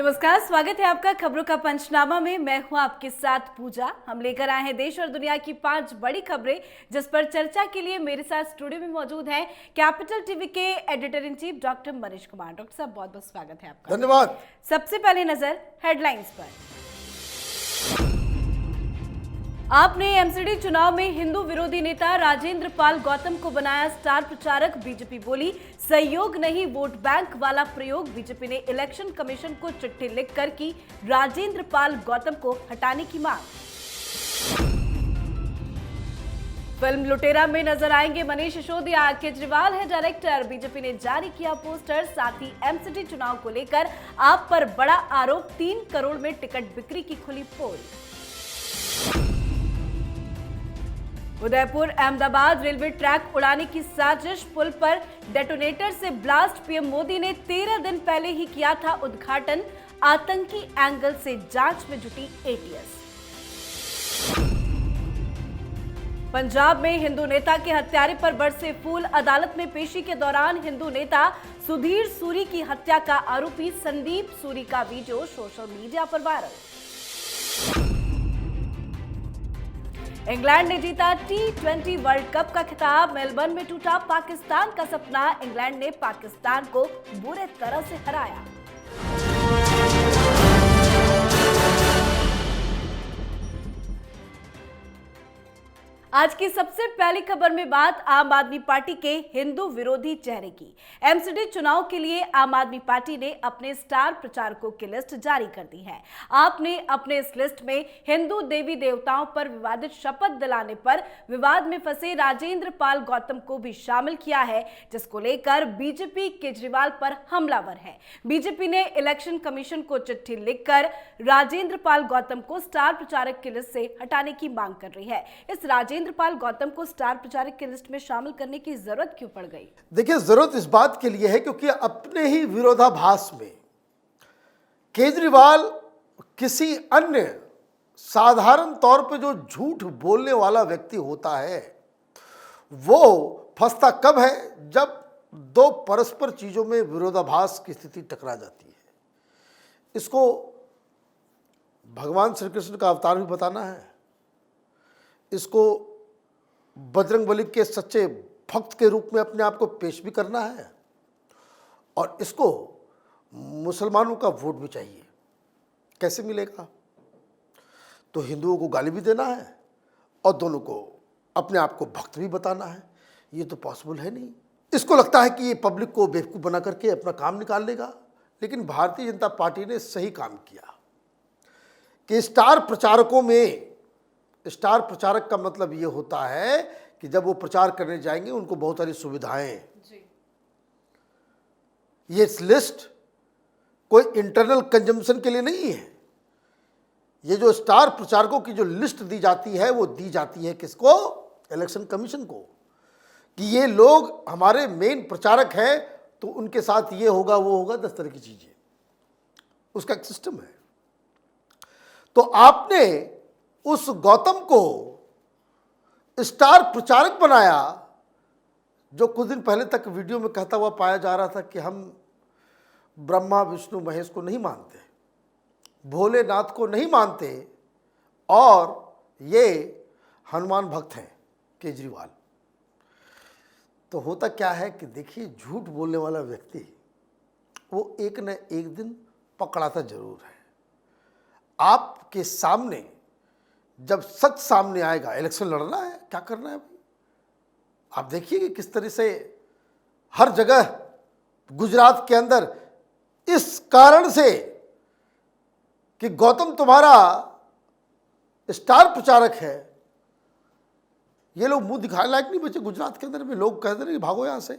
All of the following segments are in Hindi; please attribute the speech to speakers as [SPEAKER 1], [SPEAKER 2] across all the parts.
[SPEAKER 1] नमस्कार, स्वागत है आपका खबरों का पंचनामा में। मैं हूं आपके साथ पूजा। हम लेकर आए हैं देश और दुनिया की 5 बड़ी खबरें, जिस पर चर्चा के लिए मेरे साथ स्टूडियो में मौजूद हैं कैपिटल टीवी के editor in chief doctor Manish Kumar. Doctor साहब, बहुत बहुत स्वागत है आपका।
[SPEAKER 2] धन्यवाद।
[SPEAKER 1] सबसे पहले नजर हेडलाइंस पर। आपने एमसीडी चुनाव में हिंदू विरोधी नेता राजेंद्र पाल गौतम को बनाया स्टार प्रचारक। बीजेपी बोली सहयोग नहीं वोट बैंक वाला प्रयोग। बीजेपी ने इलेक्शन कमीशन को चिट्ठी लिखकर की राजेंद्र पाल गौतम को हटाने की मांग। फिल्म लुटेरा में नजर आएंगे मनीष सिसोदिया। केजरीवाल है डायरेक्टर। बीजेपी ने जारी किया पोस्टर। साथ ही एमसीडी चुनाव को लेकर आप पर बड़ा आरोप। 3 करोड़ में टिकट बिक्री की खुली पोल। उदयपुर अहमदाबाद रेलवे ट्रैक उड़ाने की साजिश। पुल पर डेटोनेटर से ब्लास्ट। पीएम मोदी ने 13 दिन पहले ही किया था उद्घाटन। आतंकी एंगल से जांच में जुटी एटीएस। पंजाब में हिंदू नेता के हत्यारे पर बरसे फूल। अदालत में पेशी के दौरान हिंदू नेता सुधीर सूरी की हत्या का आरोपी संदीप सूरी का वीडियो सोशल मीडिया पर वायरल। इंग्लैंड ने जीता T20 वर्ल्ड कप का खिताब। मेलबर्न में टूटा पाकिस्तान का सपना। इंग्लैंड ने पाकिस्तान को बुरे तरह से हराया। आज की सबसे पहली खबर में बात आम आदमी पार्टी के हिंदू विरोधी चेहरे की। एमसीडी चुनाव के लिए आम आदमी पार्टी ने अपने स्टार प्रचारकों की लिस्ट जारी कर दी है। आपने अपने इस लिस्ट में हिंदू देवी देवताओं पर विवादित शपथ दिलाने पर विवाद में फंसे राजेंद्र पाल गौतम को भी शामिल किया है, जिसको लेकर बीजेपी केजरीवाल पर हमलावर है। बीजेपी ने इलेक्शन कमीशन को चिट्ठी लिखकर राजेंद्र पाल गौतम को स्टार प्रचारक की लिस्ट से हटाने की मांग कर रही है। इस राजेंद्र पाल गौतम को स्टार प्रचारक की लिस्ट में शामिल करने की जरूरत क्यों पड़ गई?
[SPEAKER 2] देखिए, जरूरत इस बात के लिए है क्योंकि अपने ही विरोधाभास में केजरीवाल किसी अन्य साधारण तौर पे जो झूठ बोलने वाला व्यक्ति होता है वो फंसता कब है? जब दो परस्पर चीजों में विरोधाभास की स्थिति टकरा जाती है। इसको भगवान श्री कृष्ण का अवतार भी बताना है, इसको बजरंगबली के सच्चे भक्त के रूप में अपने आप को पेश भी करना है, और इसको मुसलमानों का वोट भी चाहिए। कैसे मिलेगा? तो हिंदुओं को गाली भी देना है और दोनों को अपने आप को भक्त भी बताना है। ये तो पॉसिबल है नहीं। इसको लगता है कि ये पब्लिक को बेवकूफ़ बना करके अपना काम निकाल लेगा, लेकिन भारतीय जनता पार्टी ने सही काम किया कि स्टार प्रचारकों में, स्टार प्रचारक का मतलब ये होता है कि जब वो प्रचार करने जाएंगे उनको बहुत सारी सुविधाएं। ये लिस्ट कोई इंटरनल कंजम्पशन के लिए नहीं है। ये जो स्टार प्रचारकों की जो लिस्ट दी जाती है वो दी जाती है किसको? इलेक्शन कमीशन को, कि ये लोग हमारे मेन प्रचारक हैं तो उनके साथ ये होगा वो होगा, 10 तरह की चीजें। उसका एक सिस्टम है। तो आपने उस गौतम को स्टार प्रचारक बनाया जो कुछ दिन पहले तक वीडियो में कहता हुआ पाया जा रहा था कि हम ब्रह्मा विष्णु महेश को नहीं मानते, भोलेनाथ को नहीं मानते, और ये हनुमान भक्त हैं केजरीवाल। तो होता क्या है कि देखिए, झूठ बोलने वाला व्यक्ति वो एक न एक दिन पकड़ाता जरूर है। आपके सामने जब सच सामने आएगा, इलेक्शन लड़ना है, क्या करना है भाई, आप देखिए कि किस तरह से हर जगह गुजरात के अंदर इस कारण से कि गौतम तुम्हारा स्टार प्रचारक है, ये लोग मुंह दिखाने लायक नहीं बचे। गुजरात के अंदर में लोग कहते रहे कि भागो यहां से।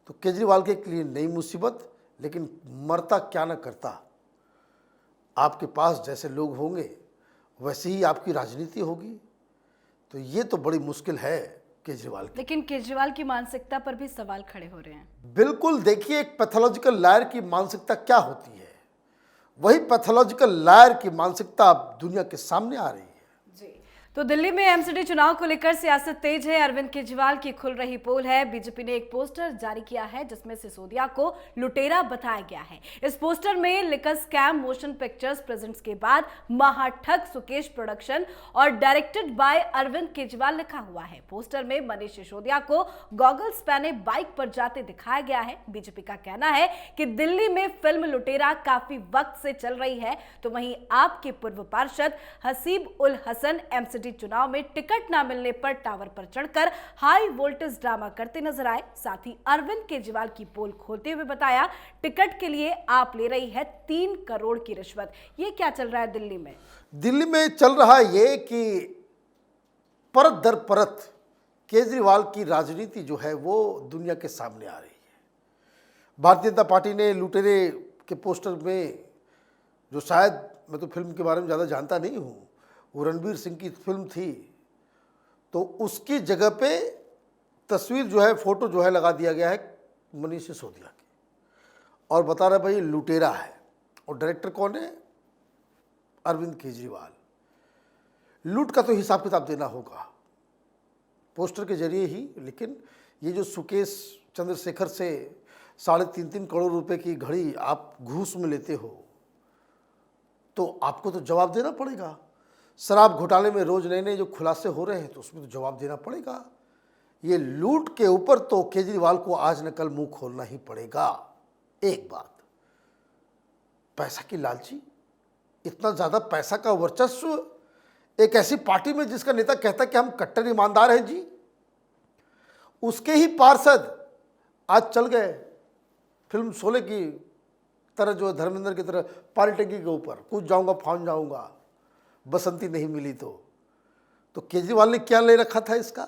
[SPEAKER 2] तो केजरीवाल के लिए नई मुसीबत, लेकिन मरता क्या ना करता। आपके पास जैसे लोग होंगे वैसे ही आपकी राजनीति होगी। तो ये तो बड़ी मुश्किल है केजरीवाल की।
[SPEAKER 1] लेकिन केजरीवाल की मानसिकता पर भी सवाल खड़े हो रहे हैं।
[SPEAKER 2] बिल्कुल, देखिए, एक पैथोलॉजिकल लायर की मानसिकता क्या होती है, वही पैथोलॉजिकल लायर की मानसिकता अब दुनिया के सामने आ रही है।
[SPEAKER 1] जी, तो दिल्ली में एमसीडी चुनाव को लेकर सियासत तेज है। अरविंद केजरीवाल की खुल रही पोल है। बीजेपी ने एक पोस्टर जारी किया है जिसमें सिसोदिया को लुटेरा बताया गया है। इस पोस्टर में liquor scam motion pictures presents के बाद महाठग सुकेश प्रोडक्शन और डायरेक्टेड बाय अरविंद केजरीवाल लिखा हुआ है। पोस्टर में मनीष सिसोदिया को गॉगल्स पहने बाइक पर जाते दिखाया गया है। बीजेपी का कहना है कि दिल्ली में फिल्म लुटेरा काफी वक्त से चल रही है, तो वहीं आप के पूर्व पार्षद हसीब उल हसन एमसीडी चुनाव में टिकट न मिलने पर टावर पर चढ़कर हाई वोल्टेज ड्रामा करते नजर आए। साथ ही अरविंद केजरीवाल की पोल खोलते हुए बताया, टिकट के लिए आप ले रही है 3 करोड़ की रिश्वत। ये क्या चल रहा है दिल्ली में?
[SPEAKER 2] दिल्ली में चल रहा ये कि परत दर परत केजरीवाल की राजनीति जो है वो दुनिया के सामने आ रही है। भारतीय जनता पार्टी ने लुटेरे के पोस्टर में, जो शायद, मैं तो फिल्म के बारे में ज़्यादा जानता नहीं हूँ, वो रणवीर सिंह की फिल्म थी, तो उसकी जगह पे तस्वीर जो है, फोटो जो है लगा दिया गया है मनीष सिसोदिया की, और बता रहा भाई लुटेरा है। और डायरेक्टर कौन है? अरविंद केजरीवाल। लूट का तो हिसाब किताब देना होगा पोस्टर के जरिए ही, लेकिन ये जो सुकेश चंद्रशेखर से 3.5 करोड़ रुपए की घड़ी आप घूस में लेते हो, तो आपको तो जवाब देना पड़ेगा। शराब घोटाले में रोज नए नए जो खुलासे हो रहे हैं, तो उसमें तो जवाब देना पड़ेगा। ये लूट के ऊपर तो केजरीवाल को आज न कल मुंह खोलना ही पड़ेगा। एक बात, पैसा की लालची, इतना ज़्यादा पैसा का वर्चस्व एक ऐसी पार्टी में जिसका नेता कहता है कि हम कट्टर ईमानदार हैं जी, उसके ही पार्षद आज चल गए फिल्म शोले की तरह, जो धर्मेंद्र की तरह पानी टंकी के ऊपर कूद जाऊंगा फाउंड जाऊंगा, बसंती नहीं मिली तो केजरीवाल ने क्या ले रखा था इसका?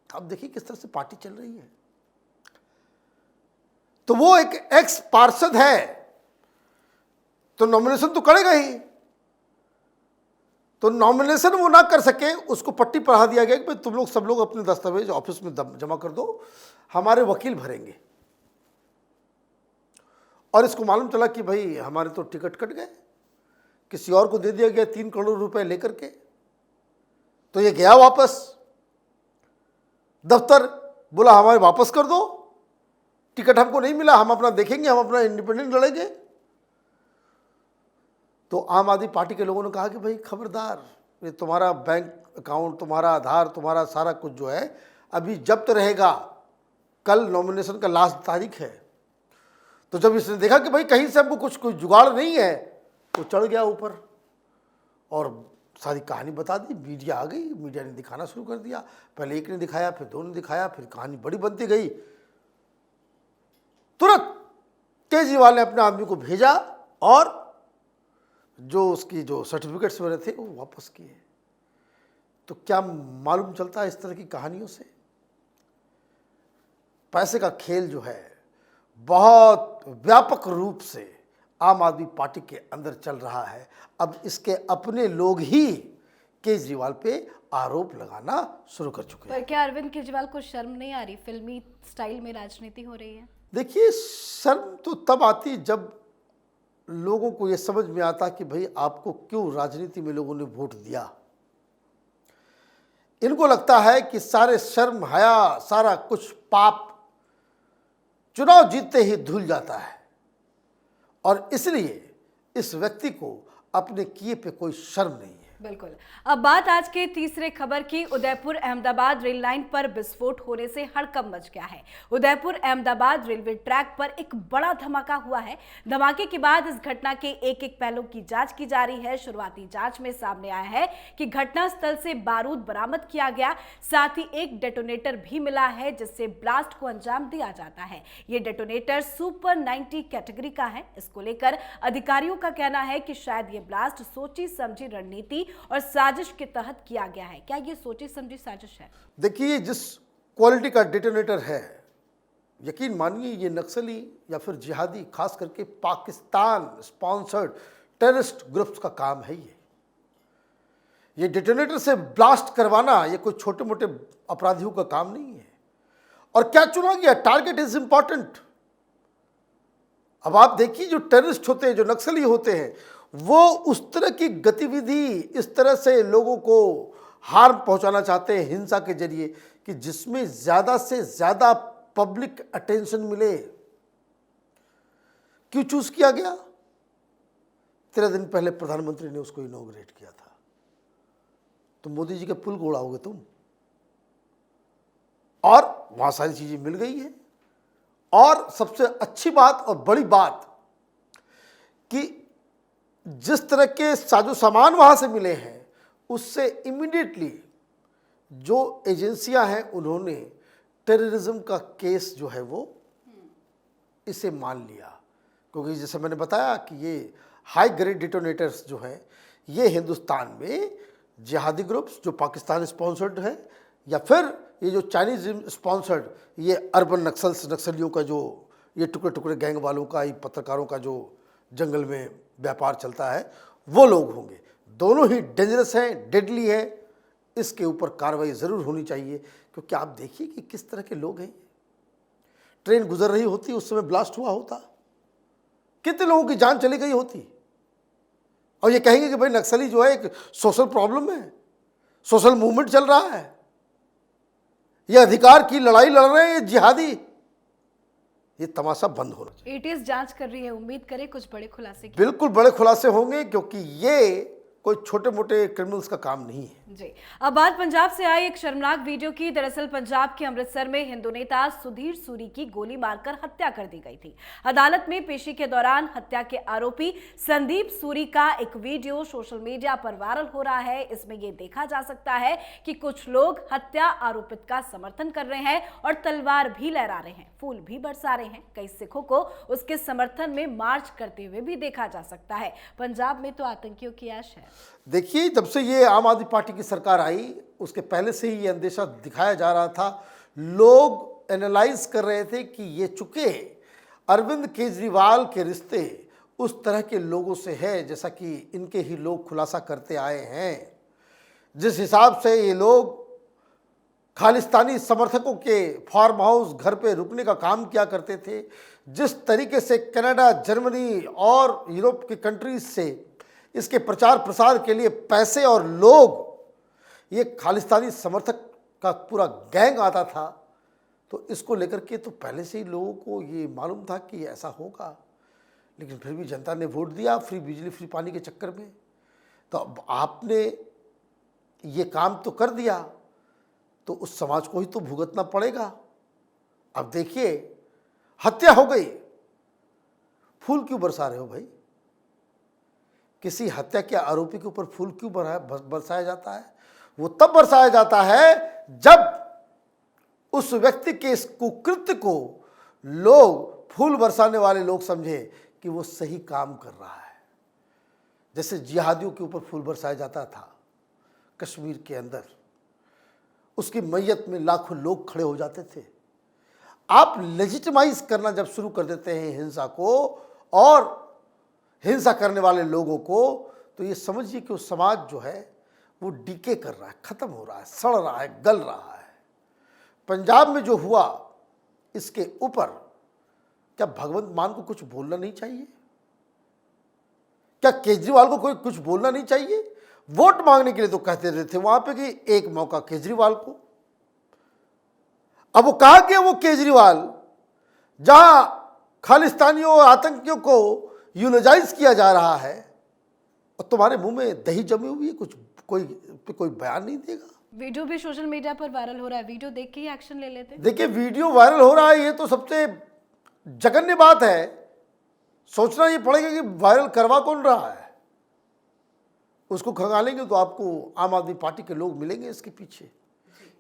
[SPEAKER 2] आप देखिए किस तरह से पार्टी चल रही है। तो वो एक एक्स पार्षद है, तो नॉमिनेशन तो करेगा ही, तो नॉमिनेशन वो ना कर सके, उसको पट्टी पढ़ा दिया गया कि भाई तुम लोग सब लोग अपने दस्तावेज ऑफिस में जमा कर दो, हमारे वकील भरेंगे। और इसको मालूम चला कि भाई हमारे तो टिकट कट गए, किसी और को दे दिया गया 3 करोड़ रुपए लेकर के, तो ये गया वापस दफ्तर, बोला हमारे वापस कर दो, टिकट हमको नहीं मिला, हम अपना देखेंगे, हम अपना इंडिपेंडेंट लड़ेंगे। तो आम आदमी पार्टी के लोगों ने कहा कि भाई खबरदार, ये तुम्हारा बैंक अकाउंट, तुम्हारा आधार, तुम्हारा सारा कुछ जो है अभी जब्त रहेगा, कल नॉमिनेशन का लास्ट तारीख है। तो जब इसने देखा कि भाई कहीं से हमको कुछ जुगाड़ नहीं है, तो चढ़ गया ऊपर और सारी कहानी बता दी। मीडिया आ गई, मीडिया ने दिखाना शुरू कर दिया। पहले एक ने दिखाया, फिर 2 ने दिखाया, फिर कहानी बड़ी बनती गई। तुरंत केजरीवाल ने अपने आदमी को भेजा और जो उसकी जो सर्टिफिकेट्स वगैरह थे वो वापस किए। तो क्या मालूम चलता है इस तरह की कहानियों से? पैसे का खेल जो है बहुत व्यापक रूप से आम आदमी पार्टी के अंदर चल रहा है। अब इसके अपने लोग ही केजरीवाल पे आरोप लगाना शुरू कर चुके हैं।
[SPEAKER 1] पर क्या अरविंद केजरीवाल को शर्म नहीं आ रही? फिल्मी स्टाइल में राजनीति हो रही है।
[SPEAKER 2] देखिए, शर्म तो तब आती जब लोगों को ये समझ में आता कि भाई आपको क्यों राजनीति में लोगों ने वोट दिया। इनको लगता है कि सारे शर्म हया, सारा कुछ पाप चुनाव जीतते ही धुल जाता है, और इसलिए इस व्यक्ति को अपने किए पे कोई शर्म नहीं है।
[SPEAKER 1] बिल्कुल। अब बात आज के तीसरे खबर की। उदयपुर अहमदाबाद रेल लाइन पर विस्फोट होने से हड़कंप मच गया है। उदयपुर अहमदाबाद रेलवे ट्रैक पर एक बड़ा धमाका हुआ है। धमाके के बाद इस घटना के एक एक पहलू की जांच की जा रही है। शुरुआती जांच में सामने आया है कि घटनास्थल से बारूद बरामद किया गया, साथ ही एक डेटोनेटर भी मिला है जिससे ब्लास्ट को अंजाम दिया जाता है। ये डेटोनेटर सुपर 90 कैटेगरी का है। इसको लेकर अधिकारियों का कहना है कि शायद ये ब्लास्ट सोची समझी रणनीति और साजिश के तहत किया गया है। क्या ये सोची समझी साजिश है?
[SPEAKER 2] देखिए, जिस क्वालिटी का डेटोनेटर है, यकीन मानिए ये नक्सली या फिर जिहादी, खास करके पाकिस्तान स्पॉन्सर्ड टेररिस्ट ग्रुप्स का काम है। ये डेटोनेटर से ब्लास्ट करवाना ये कोई छोटे मोटे अपराधियों का काम नहीं है। और क्या चुना गया? Target is important. अब आप देखिए, जो टेररिस्ट होते हैं, जो नक्सली होते हैं, वो उस तरह की गतिविधि, इस तरह से लोगों को हार्म पहुंचाना चाहते हैं हिंसा के जरिए, कि जिसमें ज़्यादा से ज़्यादा पब्लिक अटेंशन मिले। क्यों चूज किया गया? 13 दिन पहले प्रधानमंत्री ने उसको इनॉग्रेट किया था। तो मोदी जी के पुल को उड़ाओगे तुम, और वहां सारी चीजें मिल गई है। और सबसे अच्छी बात और बड़ी बात कि जिस तरह के साजो सामान वहां से मिले हैं, उससे इमीडिएटली जो एजेंसियां हैं उन्होंने टेररिज्म का केस जो है वो इसे मान लिया। क्योंकि जैसे मैंने बताया कि ये हाई ग्रेड डिटोनेटर्स जो हैं, ये हिंदुस्तान में जिहादी ग्रुप्स जो पाकिस्तान स्पॉन्सर्ड है, या फिर ये जो चाइनीज स्पॉन्सर्ड ये अर्बन नक्सलियों का जो ये टुकड़े टुकड़े गैंग वालों का, ये पत्रकारों का जो जंगल में व्यापार चलता है, वो लोग होंगे। दोनों ही डेंजरस हैं, डेडली है। इसके ऊपर कार्रवाई ज़रूर होनी चाहिए, क्योंकि आप देखिए कि किस तरह के लोग हैं। ट्रेन गुजर रही होती, उस समय ब्लास्ट हुआ होता, कितने लोगों की जान चली गई होती। और ये कहेंगे कि भाई नक्सली जो है एक सोशल प्रॉब्लम है, सोशल मूवमेंट चल रहा है, ये अधिकार की लड़ाई लड़ रहे हैं ये जिहादी। ये तमाशा बंद होना चाहिए।
[SPEAKER 1] एटीएस जांच कर रही है, उम्मीद करें कुछ बड़े खुलासे की।
[SPEAKER 2] बिल्कुल बड़े खुलासे होंगे, क्योंकि ये कोई छोटे मोटे क्रिमिनल्स का काम नहीं है।
[SPEAKER 1] जी, अब बात पंजाब से आई एक शर्मनाक वीडियो की। दरअसल पंजाब के अमृतसर में हिंदू नेता सुधीर सूरी की गोली मारकर हत्या कर दी गई थी। अदालत में पेशी के दौरान हत्या के आरोपी संदीप सूरी का एक वीडियो सोशल मीडिया पर वायरल हो रहा है। इसमें यह देखा जा सकता है कि कुछ लोग हत्या आरोपित का समर्थन कर रहे हैं और तलवार भी लहरा रहे हैं, फूल भी बरसा रहे हैं। कई सिखों को उसके समर्थन में मार्च करते हुए भी देखा जा सकता है। पंजाब में तो आतंकियों की आश है।
[SPEAKER 2] देखिए, जब से ये आम आदमी पार्टी की सरकार आई, उसके पहले से ही ये अंदेशा दिखाया जा रहा था। लोग एनालाइज कर रहे थे कि ये चूंकि अरविंद केजरीवाल के रिश्ते उस तरह के लोगों से है, जैसा कि इनके ही लोग खुलासा करते आए हैं। जिस हिसाब से ये लोग खालिस्तानी समर्थकों के फार्म हाउस घर पे रुकने का काम किया करते थे, जिस तरीके से कनाडा, जर्मनी और यूरोप की कंट्रीज से इसके प्रचार प्रसार के लिए पैसे और लोग, ये खालिस्तानी समर्थक का पूरा गैंग आता था, तो इसको लेकर के तो पहले से ही लोगों को ये मालूम था कि ऐसा होगा। लेकिन फिर भी जनता ने वोट दिया फ्री बिजली फ्री पानी के चक्कर में। तो अब आपने ये काम तो कर दिया, तो उस समाज को ही तो भुगतना पड़ेगा। अब देखिए, हत्या हो गई, फूल क्यों बरसा रहे हो भाई? किसी हत्या के आरोपी के ऊपर फूल क्यों बरसाया जाता है? वो तब बरसाया जाता है जब उस व्यक्ति के इस कुकृत्य को लोग, फूल बरसाने वाले लोग, समझे कि वो सही काम कर रहा है। जैसे जिहादियों के ऊपर फूल बरसाया जाता था कश्मीर के अंदर, उसकी मैयत में लाखों लोग खड़े हो जाते थे। आप लेजिटिमाइज करना जब शुरू कर देते हैं हिंसा को और हिंसा करने वाले लोगों को, तो ये समझिए कि वो समाज जो है वो डीके कर रहा है, खत्म हो रहा है, सड़ रहा है, गल रहा है। पंजाब में जो हुआ, इसके ऊपर क्या भगवंत मान को कुछ बोलना नहीं चाहिए? क्या केजरीवाल को कोई कुछ बोलना नहीं चाहिए? वोट मांगने के लिए तो कहते रहते थे वहां पे कि एक मौका केजरीवाल को। अब वो कहा गया वो केजरीवाल जहां खालिस्तानियों और आतंकियों को यूलोजाइज किया जा रहा है, और तुम्हारे मुंह में दही जमी हुई है, कुछ कोई बयान नहीं देगा।
[SPEAKER 1] वीडियो भी सोशल मीडिया पर वायरल हो रहा है, वीडियो देख के ही एक्शन ले लेते।
[SPEAKER 2] देखिए, वीडियो वायरल हो रहा है, ये तो सबसे जघन्य बात है। सोचना ये पड़ेगा कि वायरल करवा कौन रहा है। उसको खंगालेंगे तो आपको आम आदमी पार्टी के लोग मिलेंगे इसके पीछे।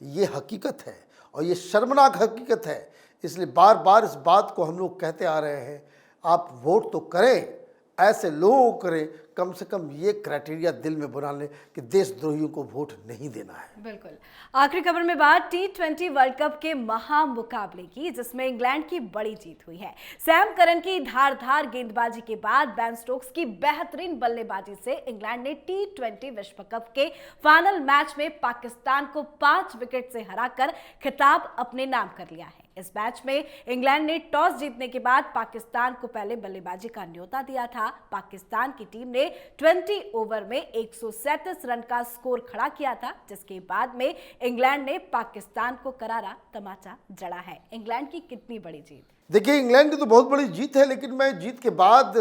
[SPEAKER 2] ये हकीकत है और ये शर्मनाक हकीकत है। इसलिए बार बार इस बात को हम लोग कहते आ रहे हैं, आप वोट तो करें, ऐसे लोगों को करें, कम से कम ये क्राइटेरिया दिल में बना लें कि देशद्रोहियों को वोट नहीं देना है।
[SPEAKER 1] बिल्कुल। आखिरी खबर में बात T20 वर्ल्ड कप के महामुकाबले की, जिसमें इंग्लैंड की बड़ी जीत हुई है। सैम करन की धारदार गेंदबाजी के बाद बेन स्टोक्स की बेहतरीन बल्लेबाजी से इंग्लैंड ने T20 विश्व कप के फाइनल मैच में पाकिस्तान को 5 विकेट से हराकर खिताब अपने नाम कर लिया है। इस मैच में इंग्लैंड ने टॉस जीतने के बाद पाकिस्तान को पहले बल्लेबाजी का न्योता दिया था। पाकिस्तान की टीम ने ने 20 ओवर में 137 रन का स्कोर खड़ा किया था, जिसके बाद में इंग्लैंड ने पाकिस्तान को करारा तमाचा जड़ा है। इंग्लैंड की कितनी बड़ी जीत।
[SPEAKER 2] देखिए, इंग्लैंड की तो बहुत बड़ी जीत है, लेकिन मैं जीत के बाद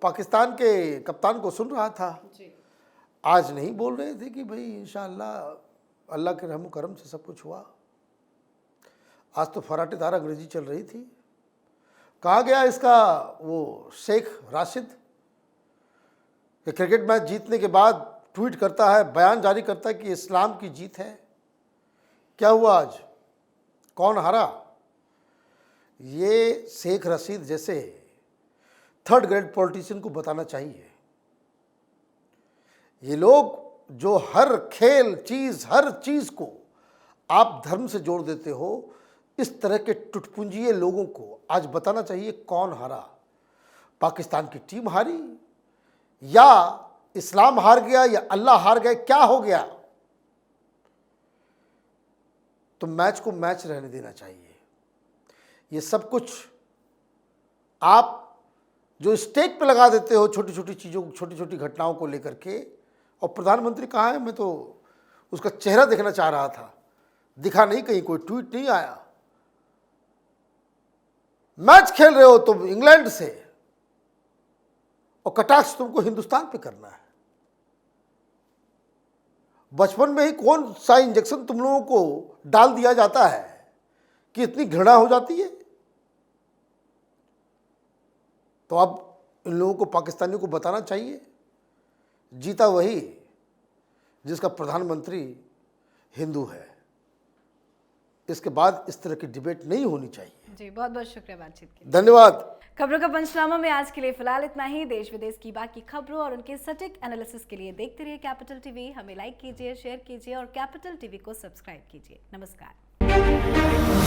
[SPEAKER 2] पाकिस्तान के कप्तान को सुन रहा था जी। आज नहीं बोल रहे थे कि भाई इंशाअल्लाह अल्लाह के रहम करम से सब कुछ हुआ। आज तो फराटेदार अंग्रेजी चल रही थी। कहा गया इसका वो शेख राशिद कि क्रिकेट मैच जीतने के बाद ट्वीट करता है, बयान जारी करता है कि इस्लाम की जीत है। क्या हुआ आज, कौन हारा? ये शेख रशीद जैसे थर्ड ग्रेड पॉलिटिशियन को बताना चाहिए। ये लोग जो हर खेल चीज, हर चीज को आप धर्म से जोड़ देते हो, इस तरह के टुटपुंजिए लोगों को आज बताना चाहिए कौन हारा। पाकिस्तान की टीम हारी, या इस्लाम हार गया, या अल्लाह हार गए, क्या हो गया? तो मैच को मैच रहने देना चाहिए। ये सब कुछ आप जो स्टेक पे लगा देते हो छोटी छोटी चीज़ों, छोटी छोटी घटनाओं को लेकर के। और प्रधानमंत्री कहाँ है? मैं तो उसका चेहरा देखना चाह रहा था, दिखा नहीं, कहीं कोई ट्वीट नहीं आया। मैच खेल रहे हो तुम इंग्लैंड से, और कटाक्ष तुमको हिंदुस्तान पे करना है। बचपन में ही कौन सा इंजेक्शन तुम लोगों को डाल दिया जाता है कि इतनी घृणा हो जाती है? तो अब इन लोगों को, पाकिस्तानियों को बताना चाहिए, जीता वही जिसका प्रधानमंत्री हिंदू है। इसके बाद इस तरह की डिबेट नहीं होनी चाहिए।
[SPEAKER 1] जी, बहुत बहुत शुक्रिया बातचीत के लिए।
[SPEAKER 2] धन्यवाद।
[SPEAKER 1] खबरों का पंचनामा में आज के लिए फिलहाल इतना ही। देश विदेश की बाकी खबरों और उनके सटीक एनालिसिस के लिए देखते रहिए कैपिटल टीवी। हमें लाइक कीजिए, शेयर कीजिए और कैपिटल टीवी को सब्सक्राइब कीजिए। नमस्कार।